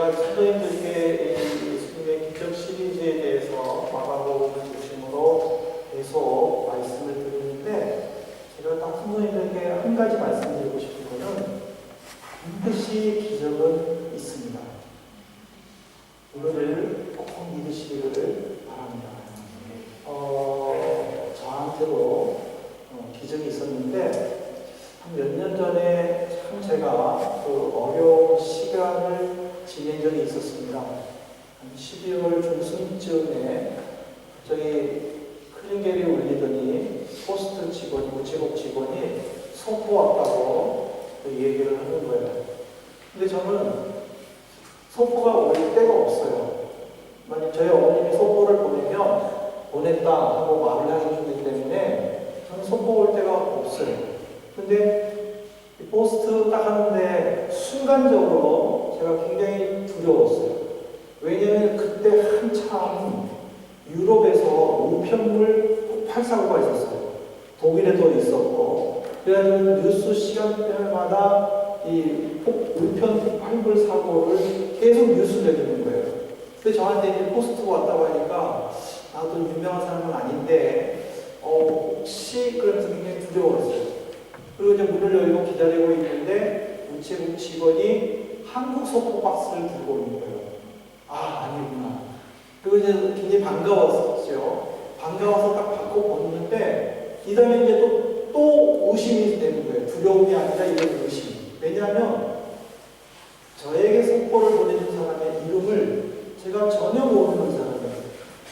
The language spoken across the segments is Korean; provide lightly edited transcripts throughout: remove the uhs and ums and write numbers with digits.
제가 성도님들께 예수님의 기적 시리즈에 대해서 마가복음 중심으로 계속 말씀을 드리는데, 제가 딱 성도님들께 한 가지 말씀드리고 싶은 것은 반드시 기적은 있습니다. 이거를 꼭 믿으시기를 바랍니다. 저한테도 기적이 있었는데, 한 몇 년 전에 참 제가 그 어려운 시간을 지낸 적이 있었습니다. 한 12월 중순쯤에 갑자기 클린겔이 울리더니 포스트 직원이, 우체국 직원이 소포 왔다고 얘기를 하는 거예요. 근데 저는 소포가 올 데가 없어요. 만약 저희 어머님이 소포를 보냈다 하고 말을 해주기 때문에 저는 소포 올 데가 없어요. 근데 포스트 딱 하는데 순간적으로 제가 굉장히 두려웠어요. 왜냐하면 그때 한참 유럽에서 우편물 폭발 사고가 있었어요. 독일에도 있었고, 그래가지고 뉴스 시간대마다 이 우편 폭발물 사고를 계속 뉴스를 내주는 거예요. 근데 저한테 이제 포스트가 왔다고 하니까 나도 유명한 사람은 아닌데 혹시 그러면서 굉장히 두려웠어요. 그리고 이제 문을 열고 기다리고 있는데 우체국 직원이 한국 소포 박스를 들고 오는 거예요. 아니구나. 그리고 이제 굉장히 반가웠었죠. 반가워서 딱 받고 보는데, 이 다음에 이제 또 의심이 되는 거예요. 두려움이 아니라 이런 의심. 왜냐하면 저에게 소포를 보내준 사람의 이름을 제가 전혀 모르는 사람이에요.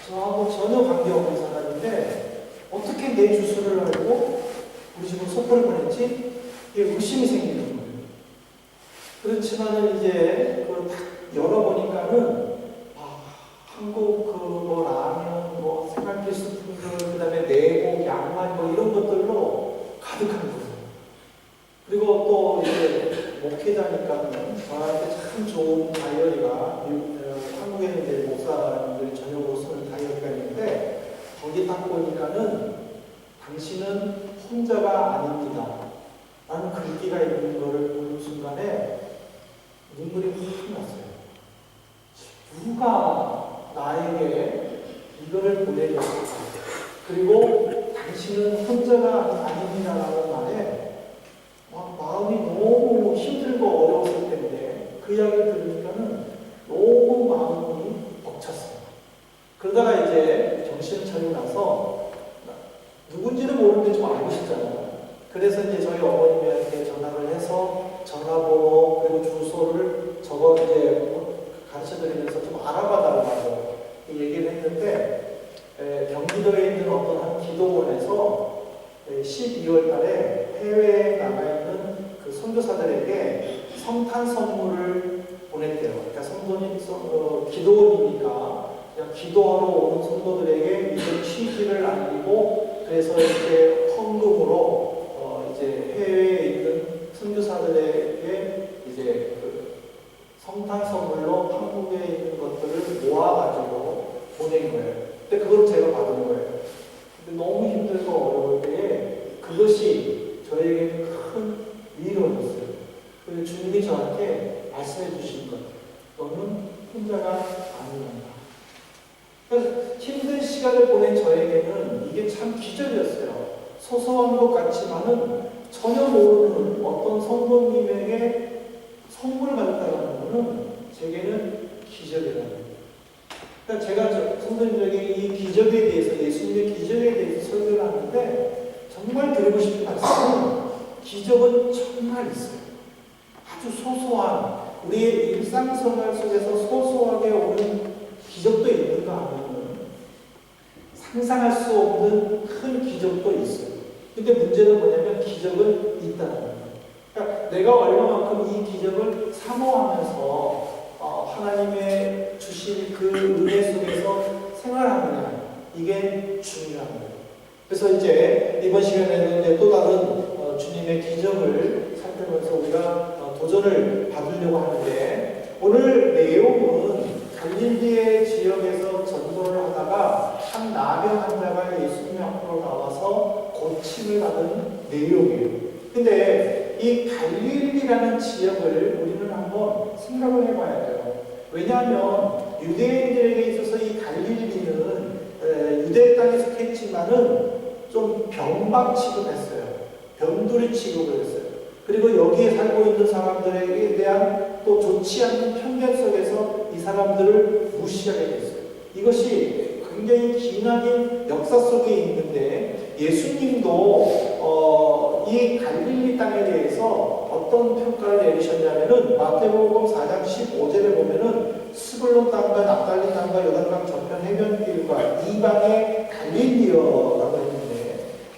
저하고 전혀 관계없는 사람인데 어떻게 내 주소를 알고 우리 집으로 소포를 보냈지? 이게 의심이 생기는 거예요. 그렇지만은 이제 그걸 딱 열어보니까는 한국 뭐 라면, 뭐 생활 필수품들, 그다음에 내복, 양말 뭐 이런 것들로 가득한 거예요. 그리고 또 이제 목회자니까는 저한테 참 좋은 다이어리가 한국에는 이제 목사님들이 저녁으로 쓰는 다이어리가 있는데, 거기 딱 보니까는 당신은 혼자가 아닙니다 라는 글귀가 있는 거를 보는 순간에 눈물이 확 났어요. 누가 나에게 이거를 보내줬을까? 그리고 당신은 혼자가 아닙니다라는 말에 마음이 너무 힘들고 어려웠을 텐데 그 이야기를 들으니까는 너무 마음이 벅찼어요. 그러다가 이제 정신을 차리고 나서 누군지는 모르는데 좀 알고 싶잖아요. 그래서 이제 저희 어머님한테 전화를 해서 전화번호 그리고 주소를 적어 이제 가르쳐드리면서 좀 알아봐 달라고 얘기를 했는데, 경기도에 있는 어떤 한 기도원에서 12월 달에 해외에 나가 있는 그 선교사들에게 성탄 선물을 보냈대요. 그러니까 성도님, 기도원이니까 그냥 기도하러 오는 성도들에게 이런 취지를 알리고, 그래서 이렇게 헌금으로 이제 해외에 있는 선교사들에게 이제 성탄 선물로 한국에 있는 것들을 모아가지고 보낸 거예요. 근데 그걸 제가 받은 거예요. 근데 너무 힘들고 어려울 때에 그것이 저에게 큰 위로였어요. 그래서 주님이 저한테 말씀해 주신 것, 너는 혼자가 아니란다. 그래서 힘든 시간을 보낸 저에게는 이게 참 기적이었어요. 소소한 것 같지만은 전혀 모르는 어떤 성도님에게 선물을 받았다는 것은 제게는 기적이라는 거예요. 그러니까 제가 성도님들에게 이 기적에 대해서, 예수님의 기적에 대해서 설교를 하는데 정말 드리고 싶은 말씀은, 기적은 정말 있어요. 아주 소소한, 우리의 일상생활 속에서 소소하게 오는 기적도 있는가 하면 상상할 수 없는 큰 기적도 있어요. 근데 문제는 뭐냐면 기적은 있다는 거예요. 그러니까 내가 얼마만큼 이 기적을 사모하면서 하나님의 주신 그 은혜 속에서 생활하느냐, 이게 중요한 거예요. 그래서 이제 이번 시간에는 이제 또 다른 주님의 기적을 살펴보면서 우리가 도전을 받으려고 하는데, 오늘 내용은 갈릴리의 지역에서 전도를 하다가 한 나병 환자가 예수님 앞으로 나와서 고침을 받은 내용이에요. 근데 이 갈릴리라는 지역을 우리는 한번 생각을 해봐야 돼요. 왜냐하면 유대인들에게 있어서 이 갈릴리는 유대 땅에 속했지만은 좀 병박 취급했어요. 변두리 취급을 했어요. 그리고 여기에 살고 있는 사람들에게 대한 또 좋지 않은 편견 속에서 이 사람들을 무시하게 됐어요. 이것이 굉장히 기나긴 역사 속에 있는데 예수님도 이 갈릴리 땅에 대해서 어떤 평가를 내리셨냐면은 마태복음 4장 15절에 보면은 스불론 땅과 납달리 땅과 요단강 저편 해변길과 이방의 갈릴리어라고 했는데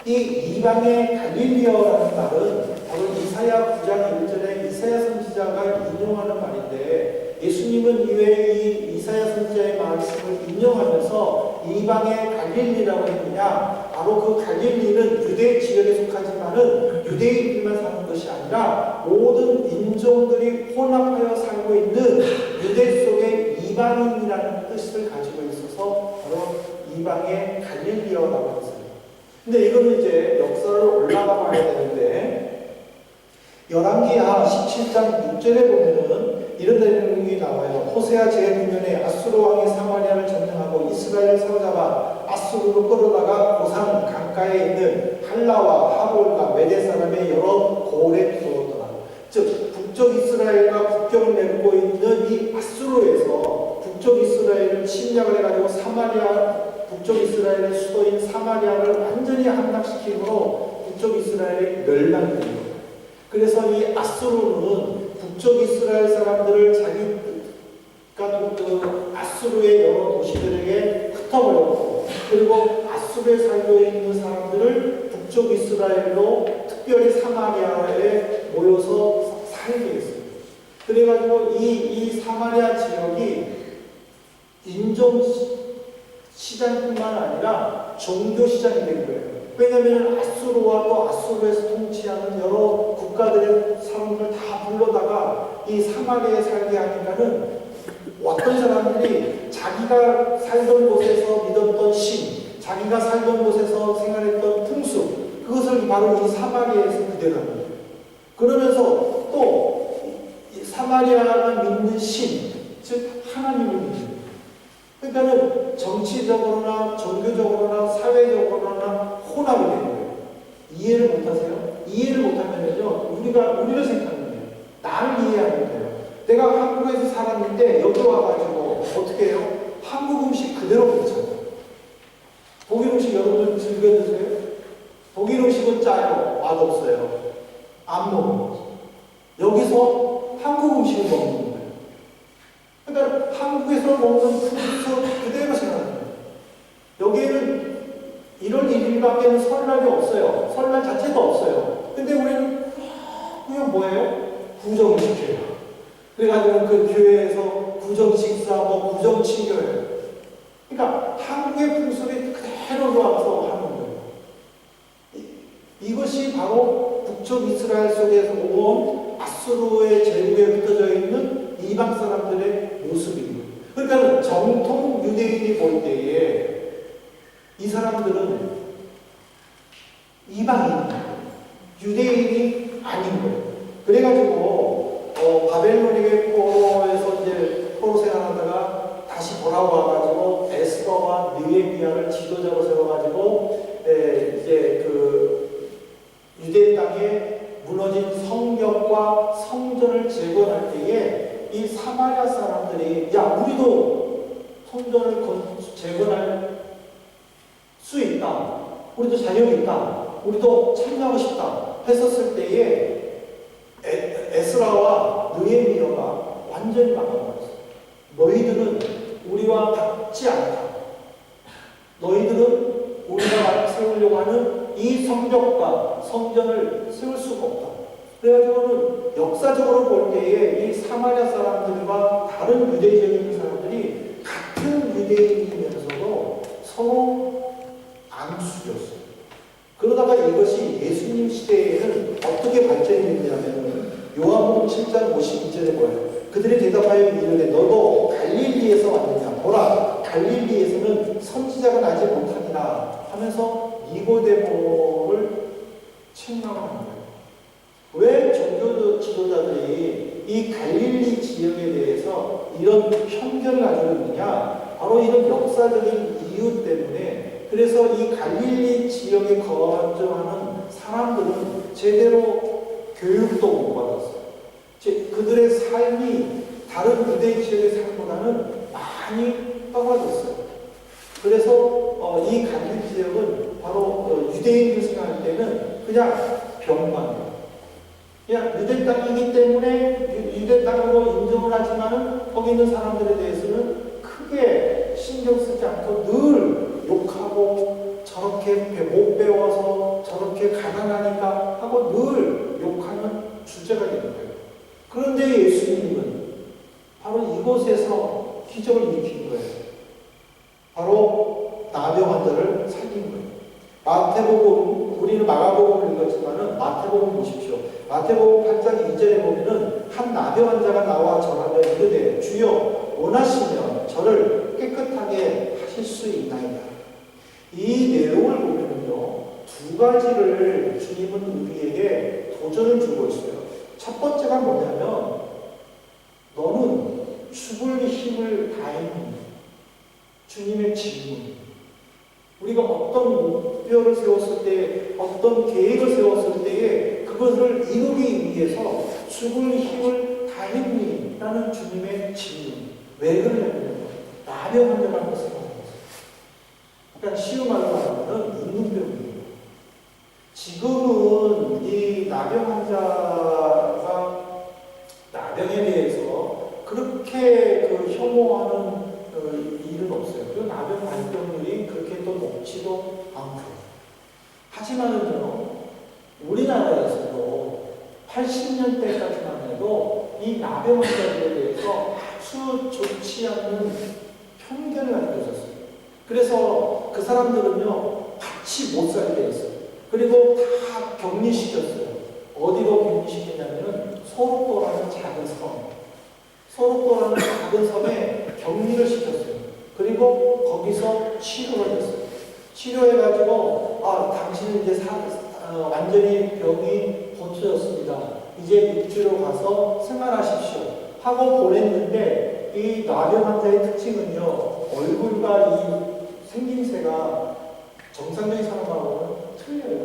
이 이방의 갈릴리어라는 말은 바로 이사야 9장 1절에 이사야 선지자가 인용하는 말인데 예수님은 이외에 이 이사야 선지자의 말씀을 인용하면서 이방의 갈릴리라고 했느냐? 바로 그 갈릴리는 유대 지역에 속하지만은 유대인들만 사는 것이 아니라 모든 인종들이 혼합하여 살고 있는 유대 속의 이방인이라는 뜻을 가지고 있어서 바로 이방의 갈릴리어라고 했어요. 근데 이거는 이제 역사를 올라가 봐야 되는데 열왕기하 17장 6절에 보면은 이런 내용이 나와요. 호세아 제9년에 아수르 왕이 사마리아를 점령하고 이스라엘을 사로잡아 아수르로 끌어다가 고산 강가에 있는 할라와 하볼과 메대 사람의 여러 고을에 두었더라. 즉 북쪽 이스라엘과 국경을 맺고 있는 이 아수르에서 북쪽 이스라엘을 침략을 해가지고 북쪽 이스라엘의 수도인 사마리아를 완전히 함락시키므로 북쪽 이스라엘이 멸망이 됩니다. 그래서 이 아수르는 북쪽 이스라엘 사람들을 자기가 그 아수르의 여러 도시들에게 흩어버렸고 그리고 아수르에 살고 있는 사람들을 북쪽 이스라엘로 특별히 사마리아에 모여서 살게 했습니다. 그래가지고 이 사마리아 지역이 인종 시장뿐만 아니라 종교 시장이 된 거예요. 왜냐하면 아수르와 또 아수르에서 통치하는 여러 국가들의 사람들을 다 불러다가 이 사마리아에 살게 하니까는 어떤 사람들이 자기가 살던 곳에서 믿었던 신, 자기가 살던 곳에서 생활했던 풍습, 그것을 바로 이 사마리아에서 그대로 합니다. 그러면서 또 사마리아가 믿는 신, 즉 하나님을 믿는 그러니까는 정치적으로나 종교적으로나 사회적으로나 혼합이 되는 거예요. 이해를 못하세요? 이해를 못하면요, 우리를 생각하는 거예요. 나를 이해하는 거예요. 내가 한국에서 살았는데 여기 와가지고 어떻게 해요? 한국 음식 그대로 먹잖아요. 독일 음식 여러분들 즐겨 드세요? 독일 음식은 짜요. 맛없어요. 안 먹어요. 여기서 한국 음식을 먹는 거예요. 그러니까 한국에서 먹는 풍습 그대로 생각합니다. 여기에는 1월 1일밖에 설날이 없어요. 설날 자체도 없어요. 근데 우리는 그냥 뭐예요? 구정을 지켜요. 그래가지고 그 교회에서 구정 식사, 구정 친교예요. 그러니까 한국의 풍습이 그대로 와서 하는 거예요. 이것이 바로 북쪽 이스라엘 속에서 온 아수르의 제국에 흩어져 있는 이방 사람들의 모습입니다. 그러니까 정통 유대인이 볼 때에 이 사람들은 이방인입니다. 유대인이 아닌 거예요. 그래가지고 바벨론에게 포로에서 이제 포로 생활하다가 다시 돌아와가지고 에스더와 느헤미야를 지도자로 세워가지고 이제 그 유대 땅에 무너진 성벽과 성전을 재건할 때에 이 사마리아 사람들이 야 우리도 성전을 재건할 수 있다. 우리도 자격이 있다. 우리도 참여하고 싶다. 했었을 때에 에스라와 느헤미야가 완전히 막아버렸어요. 너희들은 우리와 같지 않다. 너희들은 우리가 세우려고 하는 이 성벽과 성전을 세울 수가 없다. 그래가지고는 역사적으로 볼 때에 이 사마리아 사람들과 다른 유대 지역에 있는 사람들이 같은 유대인이면서도 서로 앙숙이었어요. 그러다가 이것이 예수님 시대에는 어떻게 발전이 됐냐면 요한복음 7장 52절에 뭐예요? 그들이 대답하여 이르되 너도 갈릴리에서 왔느냐? 보라 갈릴리에서는 선지자가 나지 못하니라 하면서 니고데모를 책망하는 거예요. 왜 종교 지도자들이 이 이 갈릴리 지역에 대해서 이런 편견을 가지고 있느냐? 바로 이런 역사적인 이유 때문에. 그래서 이 갈릴리 지역에 거주하는 사람들은 제대로 교육도 못 받았어요. 그들의 삶이 다른 유대 지역의 삶보다는 많이 떨어졌어요. 그래서 이 갈릴리 지역은 바로 유대인들 생각할 때는 그냥 병만, 그냥 유대 땅이기 때문에 유대 땅으로 인정을 하지만은 거기 있는 사람들에 대해서는 크게 신경 쓰지 않고 늘 욕하고, 저렇게 못 배워서 저렇게 가난하니까 하고 늘 욕하는 주제가 되는 거예요. 그런데 예수님은 바로 이곳에서 기적을 일으킨 거예요. 바로 나병 환자를 살린 거예요. 마태복음, 우리는 마가복음을 읽었지만은 마태복음 보십시오. 마태복음 8장 2절에 보면은 한 나병 환자가 나와 절하며 이르되 주여 원하시면 저를 깨끗하게 하실 수 있나이다. 이 내용을 보면은요, 두 가지를 주님은 우리에게 도전을 주고 있어요. 첫 번째가 뭐냐면, 너는 죽을 힘을 다했니? 주님의 질문. 우리가 어떤 목표를 세웠을 때, 어떤 계획을 세웠을 때에 그것을 이루기 위해서 죽을 힘을 다했니? 라는 주님의 질문. 왜 그러냐면 나병 환자라는 것을 생각합니다. 그러니까 쉬운 말로 말하면 운동병이에요. 지금은 이 나병 환자가 나병에 대해서 그렇게 혐오하는 일은 없어요. 그 나병 발병률이 그렇게 또 높지도 않고요. 하지만은요, 우리나라에서도 80년대까지만 해도 이 나병 환자들에 대해서 아주 좋지 않는 편견을 가지고 있었어요. 그래서 그 사람들은요, 같이 못 살게 했어요. 그리고 다 격리시켰어요. 어디로 격리시켰냐면은 소록도라는 작은 섬. 소록도라는 작은 섬에 격리를 시켰어요. 그리고 거기서 치료를 했어요. 치료해가지고, 당신은 이제 완전히 병이 고쳐졌습니다. 이제 육지로 가서 생활하십시오. 하고 보냈는데, 이 나병 환자의 특징은요, 얼굴과 이 생김새가 정상적인 사람하고는 틀려요.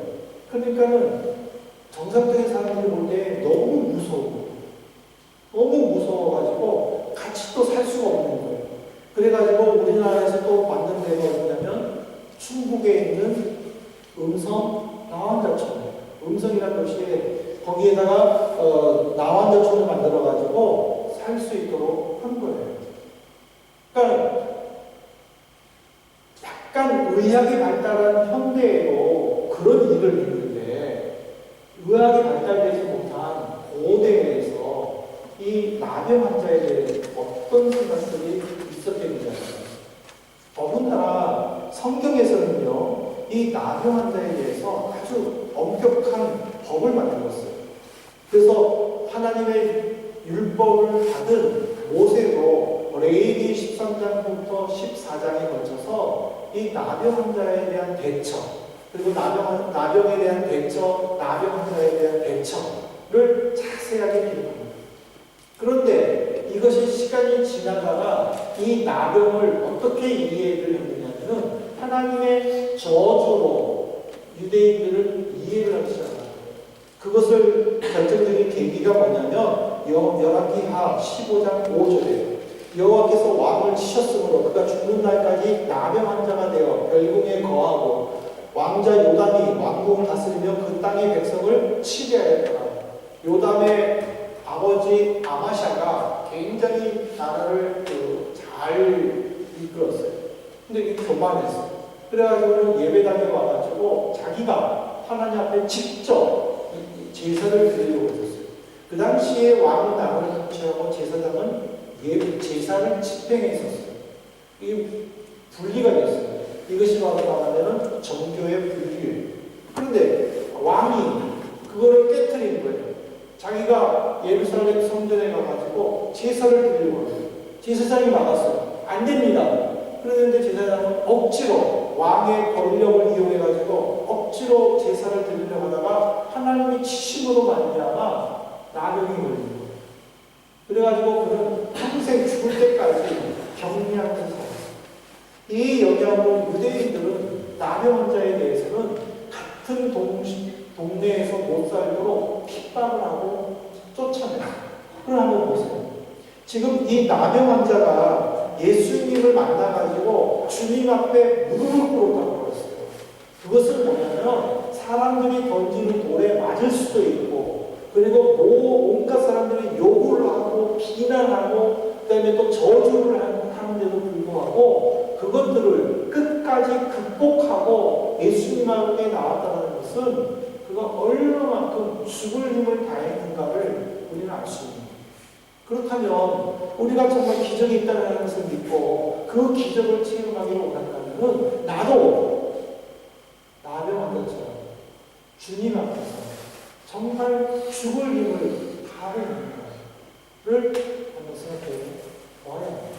그러니까는 정상적인 사람들이 볼 때 너무 무서워가지고 같이 또 살 수가 없는 거예요. 그래가지고 우리나라에서 또 만든 데가 뭐냐면 충북에 있는 음성 나환자촌, 음성이라는 도시에 거기에다가 나환자촌을 만들어가지고 살 수 있도록 한 거예요. 그러니까 약간 의학이 발달한 현대에도 그런 일을 했는데, 의학이 발달되지 못한 고대에서 이 나병 환자에 대해 어떤 생각들이 있었겠느냐. 더군다나 성경에서는요, 이 나병 환자에 대해서 아주 엄격한 법을 만들었어요. 그래서 하나님의 율법을 받은 모세도 레위기 13장부터 14장에 걸쳐서 이 나병 환자에 대한 대처, 그리고 나병에 대한 대처, 나병 환자에 대한 대처를 자세하게 기록합니다. 그런데 이것이 시간이 지나다가 이 나병을 어떻게 이해를 했느냐면 하나님의 저주로 유대인들을 이해를 하기 시작합니다. 그것을 결정적인 계기가 뭐냐면 열왕기하 15장 5절이에요. 여호와께서 왕을 치셨으므로 그가 죽는 날까지 나병 환자가 되어 별궁에 거하고 왕자 요담이 왕궁을 다스리며 그 땅의 백성을 치게하였더라. 요담의 아버지 아마샤가 굉장히 나라를 잘 이끌었어요. 근데 이 교만했어요. 그래가지고 예배당에 와가지고 자기가 하나님 앞에 직접 제사를 드리려고 했었어요. 그 당시에 왕은 나무를 통치하고 제사장은 제사를 집행했었어요. 이 분리가 됐어요. 이것이 바로 말하면 정교의 분리예요. 그런데 왕이 그거를 깨트린 거예요. 자기가 예루살렘 성전에 가가지고 제사를 드리려고 해요. 제사장이 막았어요. 안 됩니다. 그런데 제사장은 억지로 왕의 권력을 이용해가지고 억지로 제사를 드리려고 하다가 하나님의 치심으로 말미암아 나병이 걸린 거예요. 그래가지고 그는 평생 죽을 때까지 격리하면서 살았어요. 이 영향으로 유대인들은 나병 환자에 대해서는 같은 동네에서 못 살도록 핍박을 하고 쫓아내요. 그럼 한번 보세요. 지금 이 나병 환자가 예수님을 만나가지고 주님 앞에 무릎을 꿇었다고 그랬어요. 그것은 뭐냐면 사람들이 던지는 돌에 맞을 수도 있고, 그리고 온갖 사람들이 욕을 하고 비난하고 그다음에 또 저주를 하는데도 불구하고 그것들을 끝까지 극복하고 예수님 앞에 나왔다는 것은 그가 얼마만큼 죽을 힘을 다했는가를 우리는 알 수 있습니다. 그렇다면 우리가 정말 기적이 있다는 것을 믿고 그 기적을 체험하기를 원한다면 나도 나병 환자처럼 주님 앞에서 정말 죽을 힘을 다하고 있는가를 한번 생각해 보아야 합니다.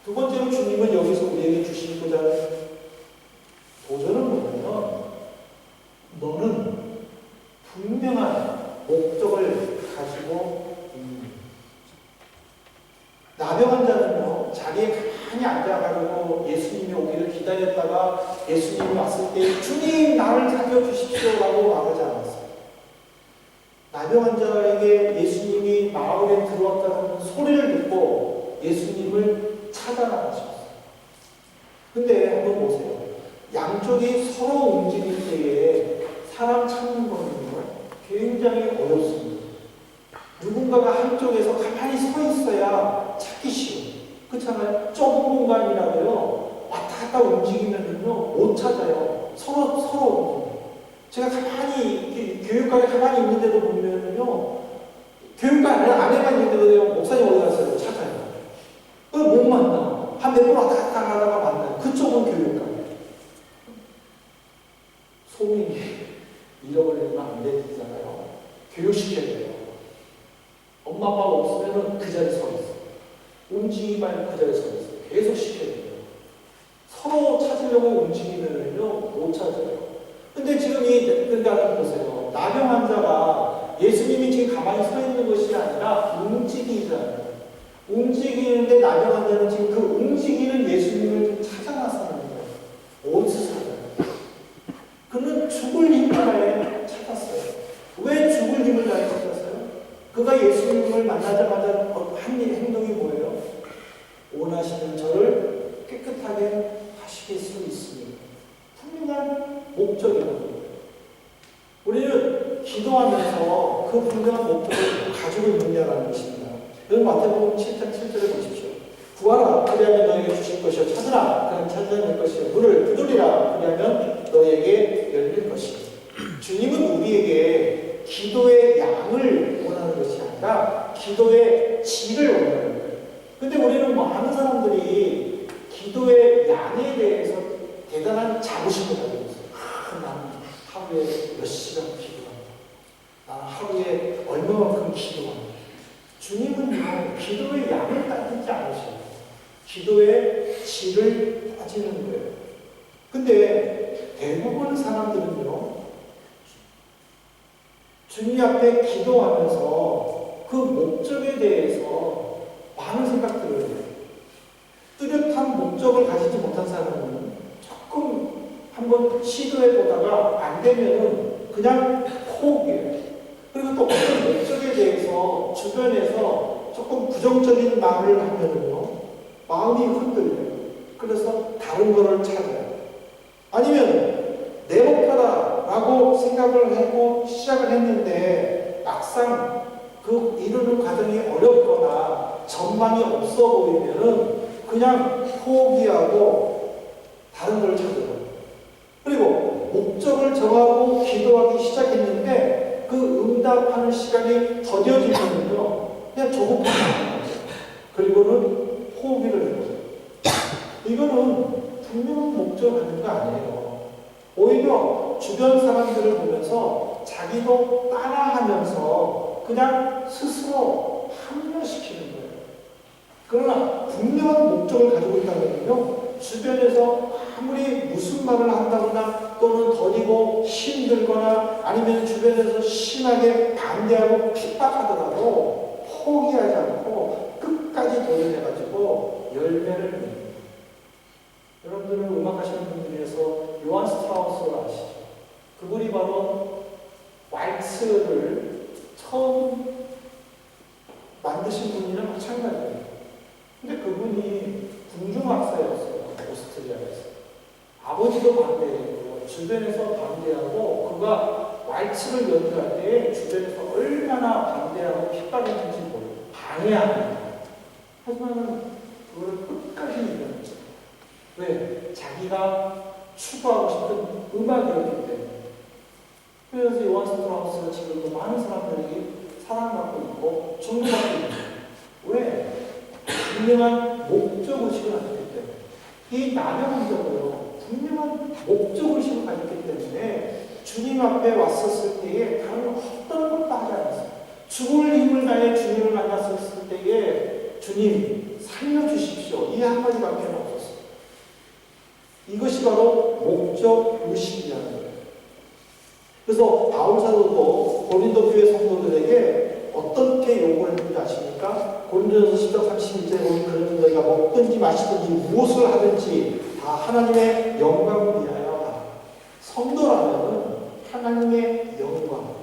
두 번째로 주님은 여기서 우리에게 주시고자 하는 도전은 뭐냐면 너는 분명한 목적을 가지고 나병 환자는요, 자기의 가만히 앉아가지고 예수님이 오기를 기다렸다가 예수님이 왔을 때 주님 나를 살려주십시오 라고 말하지 않았어요. 나병 환자에게 예수님이 마을에 들어왔다는 소리를 듣고 예수님을 찾아나가셨어요. 근데 한번 보세요. 양쪽이 서로 움직일 때에 사람 찾는 거는 굉장히 어렵습니다. 누군가가 한쪽에서 가만히 서 있어야 찾기 쉬워요. 그렇잖아요. 좁은 공간이라도요, 왔다 갔다 움직이면은요, 못 찾아요. 서로 움직여요. 제가 가만히, 교육관에 가만히 있는데도 보면은요, 교육관 안에만 있는데도 목사님 어디 갔어요? 찾아요. 못 만나. 한 몇 번 왔다 갔다 하다가 만나요. 그쪽은 교육관. 소민이 잃어버리면 안 되잖아요. 교육시켜야 돼요. 엄마 아빠가 없으면 그 자리에 서 있어요. 움직이지 말고 그 자리에 서 있어요. 계속 시켜야 돼요. 서로 찾으려고 움직이면요 못 찾아요. 근데 지금 그러니까 보세요. 나병 환자가 예수님이 지금 가만히 서 있는 것이 아니라 움직이잖아요. 움직이는데 나병 환자는 지금 그 움직이는 예수님을 찾아 나서는 거예요. 어디서 찾아요? 그는 죽을 힘을 다해 찾았어요. 왜 죽을 힘을 다해 찾았어요? 그가 예수님을 만나자마자 한 행동이 뭐예요? 원하시는 저를 깨끗하게 하실 수 있습니다. 분명한 목적이라는 거예요. 우리는 기도하면서 그 분명한 목적을 가지고 있느냐라는 것입니다. 여러분 마태복음 7장 7절에 보십시오. 구하라 그리하면 너에게 주실 것이요 찾으라 그럼 찾아낼 것이요 문을 두드리라 그리하면 너에게 열릴 것이요. 주님은 우리에게 기도의 양을 원하는 것이 아니라 기도의 질을 원하는 거예요. 근데 우리는 많은 사람들이 기도의 양에 대해서 대단한 자부심을 가지고 있어요. 나는 하루에 몇 시간 기도한다. 나는 하루에 얼마만큼 기도한다. 주님은요, 기도의 양을 따지지 않으셔요. 기도의 질을 따지는 거예요. 근데 대부분 사람들은요, 주님 앞에 기도하면서 그 목적에 대해서 많은 생각들을 해요. 뚜렷한 목적을 가지지 못한 사람은 조금 한번 시도해보다가 안 되면은 그냥 포기해요. 그리고 또 어떤 목적에 대해서 주변에서 조금 부정적인 말을 하면은요, 마음이 흔들려요. 그래서 다른 거를 찾아요. 아니면 내 목표다라고 생각을 하고 시작을 했는데 막상 그 이루는 과정이 어렵거나 전망이 없어 보이면은 그냥 포기하고 다른 걸 찾아요. 그리고 목적을 정하고 기도하기 시작했는데 그 응답하는 시간이 더뎌지면요 그냥 조급하게 하는 거예요. 그리고는 포기를 해요. 이거는 분명한 목적을 갖는 거 아니에요. 오히려 주변 사람들을 보면서 자기도 따라하면서 그냥 스스로 합리화시키는 거예요. 그러나 분명한 목적을 가지고 있다면요, 주변에서 아무리 무슨 말을 한다거나 또는 더디고 힘들거나 아니면 주변에서 심하게 반대하고 핍박하더라도 포기하지 않고 끝까지 도전해가지고 열매를 맺는. 여러분들은 음악하시는 분들 중에서 요한 스트라우스를 아시죠? 그분이 바로 왈츠를 처음 만드신 분이랑 마찬가지예요. 근데 그분이 궁중학사였어요. 오스트리아에서. 아버지도 반대했고 주변에서 반대하고 그가 왈츠를 연주할 때 주변에서 얼마나 반대하고 핍박했는지 모르고 방해합니다. 하지만 그걸 끝까지 이겨냈죠. 왜? 자기가 추구하고 싶은 음악이었기 때문에. 그래서 요한 스트라우스가 지금도 많은 사람들이 사랑받고 있고 존경받고 있는 거예요. 왜? 분명한 목적의식을 가졌기 때문에. 이 나병원적으로 분명한 목적의식을 가졌기 때문에 주님 앞에 왔었을 때에 다른 어떤 것도 하지 않았어요. 죽을 힘을 다해 주님을 만났었을 때에 주님 살려주십시오. 이 한마디밖에 없었어요. 이것이 바로 목적의식이라는 거예요. 그래서 바울 사도도 고린도 교회 성도들에게 어떻게 요구를 했는지 아십니까? 고린도전서 10장 31절에 보면 그러는 너희가 먹든지 마시든지 무엇을 하든지 다 하나님의 영광을 위하여 하라. 성도라면 하나님의 영광,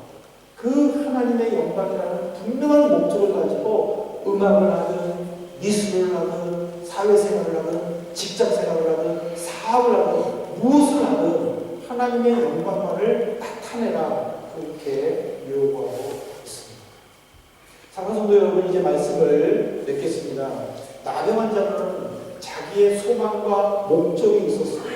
그 하나님의 영광이라는 분명한 목적을 가지고 음악을 하든 미술을 하든 사회생활을 하든 직장생활을 하든 사업을 하든 무엇을 하든 하나님의 영광만을 나타내라. 그렇게 요구하고 있습니다. 사랑하는 성도 여러분, 이제 말씀을 맺겠습니다. 나병한 자는 자기의 소망과 목적이 있었습니다.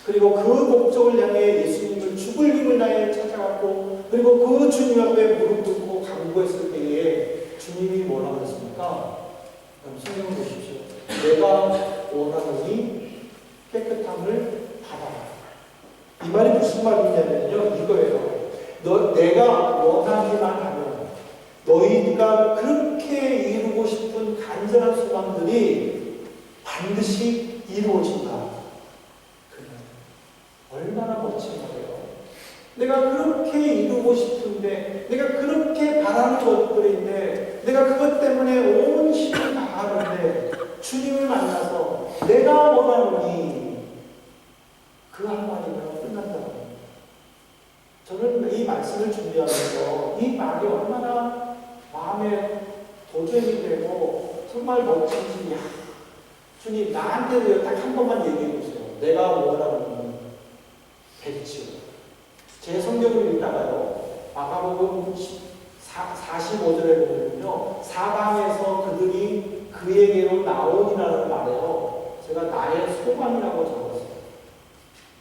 그리고 그 목적을 향해 예수님을 죽을 힘을 다해 찾아갔고, 그리고 그 주님 앞에 무릎 꿇고 간구했을 때에 주님이 뭐라고 했습니까? 성경을 보십시오. 내가 원하노니 깨끗함을 받아라. 이 말이 무슨 말이냐면요, 이거예요. 내가 원하기만 하면 너희가 그렇게 이루고 싶은 간절한 소망들이 반드시 이루어진다. 얼마나 멋진 거예요. 내가 그렇게 이루고 싶은데, 내가 그렇게 바라는 것들인데, 내가 그것 때문에 온 힘을 다하는데 주님을 만나서 내가 원하노니 그 한마디면 끝난다고. 저는 이 말씀을 준비하면서 이 말이 얼마나 마음에 도전이 되고 정말 멋진지, 야, 주님 나한테도 딱 한 번만 얘기해 보세요. 내가 원하는 백지요. 제 성경을 읽다가요, 마가복음 45절에 보면요, 사방에서 그들이 그에게로 나오니라는 말에요, 제가 나의 소망이라고 적었어요.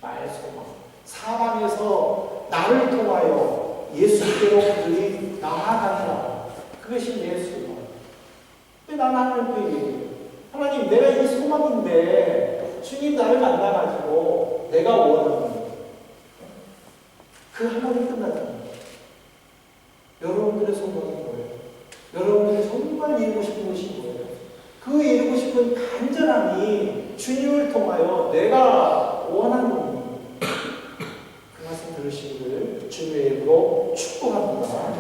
나의 소망. 사방에서 나를 통하여 예수께로 그들이 나아가니라. 그것이 내 소망. 근데 나는 하나님께 얘기해요. 하나님, 내가 이 소망인데 주님 나를 만나가지고 내가 원하는 그 한마디 끝나잖아요. 여러분들의 소망이 뭐예요? 여러분들이 정말 이루고 싶은 것이 뭐예요? 그 이루고 싶은 간절함이 주님을 통하여 내가 원하는 그 말씀 들으시기를 주님의 이름으로 축복합니다.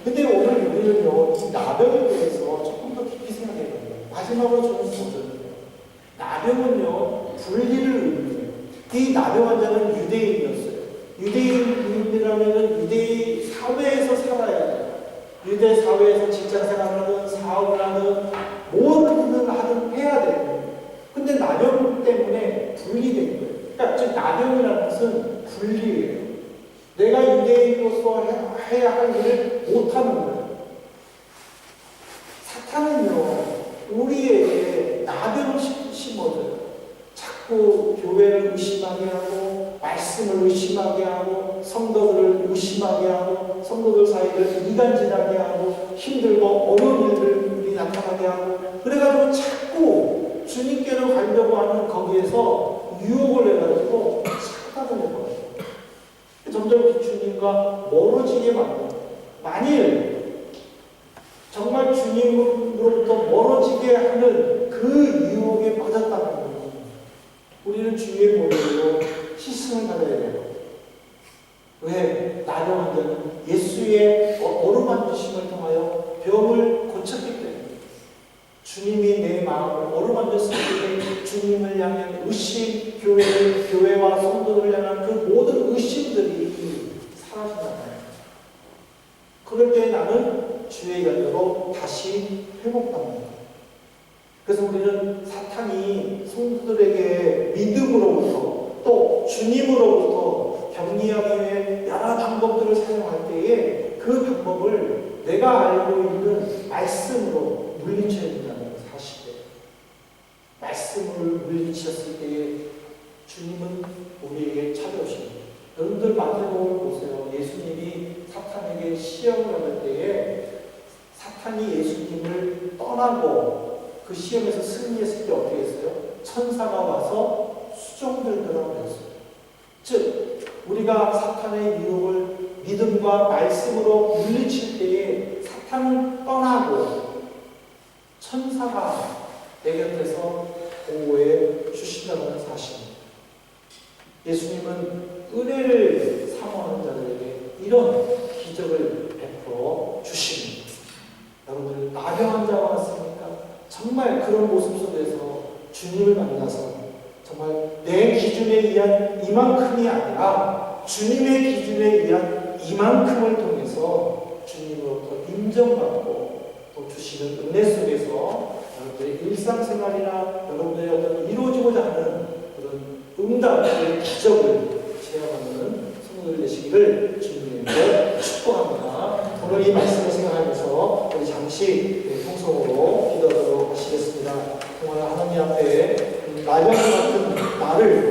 근데 오늘 우리는요, 이 나병에 대해서 조금 더 깊이 생각해야 돼요. 마지막으로 저는 보거든요. 나병은요, 분리를 의미해요. 이 나병 환자는 유대인이었어요. 유대인이라면 유대 사회에서 살아야 돼요. 유대 사회에서 직장 생활을 하든 사업을 하든 뭐든 하든 해야 돼요. 근데 나병 때문에 분리된 거예요. 그러니까 즉 나병이라는 것은 분리예요. 내가 유대인으로서 해야 할 일을 못하는 거예요. 사탄은요, 우리에게 나병을 심어줘요. 자꾸 교회를 의심하게 하고, 말씀을 의심하게 하고, 성도들을 의심하게 하고, 성도들 사이를 이간질하게 하고, 힘들고 어려운 일들이 나타나게 하고, 그래가지고 자꾸 주님께로 가려고 하는 거기에서 유혹을 해가지고 착각을 해버려요. 점점 주님과 멀어지게 만들어요. 만일 정말 주님으로부터 멀어지게 하는 그 유혹에 빠졌다면 우리는 주의 모습으로 시승을 받아야 돼요. 왜? 나병 환자는 예수의 어루만지심을 통하여 병을 고쳐 주님이 내 마음을 어루만졌을 때 주님을 향한 의심, 교회와 성도들을 향한 그 모든 의심들이 사라진다는 그럴 때 나는 주의 연료로 다시 회복합니다. 그래서 우리는 사탄이 성도들에게 믿음으로부터 또 주님으로부터 격리하기 위해 여러 방법들을 사용할 때에 그 방법을 내가 알고 있는 말씀으로 물리쳐야 된다는 사실이에요. 말씀을 물리쳤을 때에 주님은 우리에게 찾아오십니다. 여러분들 마태복음을 보세요. 예수님이 사탄에게 시험을 받을 때에 사탄이 예수님을 떠나고 그 시험에서 승리했을 때 어떻게 했어요? 천사가 와서 수종들더라고 그랬어요. 즉 우리가 사탄의 유혹을 믿음과 말씀으로 물리칠 때에 사탄은 떠나고 천사가 내 곁에서 보호해 주신다는 사실입니다. 예수님은 은혜를 사모하는 자들에게 이런 기적을 베풀어 주십니다. 여러분들 나병 환자가 왔습니까? 정말 그런 모습 속에서 주님을 만나서 정말 내 기준에 의한 이만큼이 아니라 주님의 기준에 의한 이만큼을 통해서 주님으로부터 인정받고 또 주시는 은혜 속에서 여러분들의 일상생활이나 여러분들의 어떤 이루어지고자 하는 그런 응답의 기적을 체험하는 성도들 되시기를 주님께 축복합니다. 오늘 이 말씀을 생각하면서 우리 잠시 통성으로 기도하도록 하시겠습니다. 정말 하나님 앞에 나병 같은 나를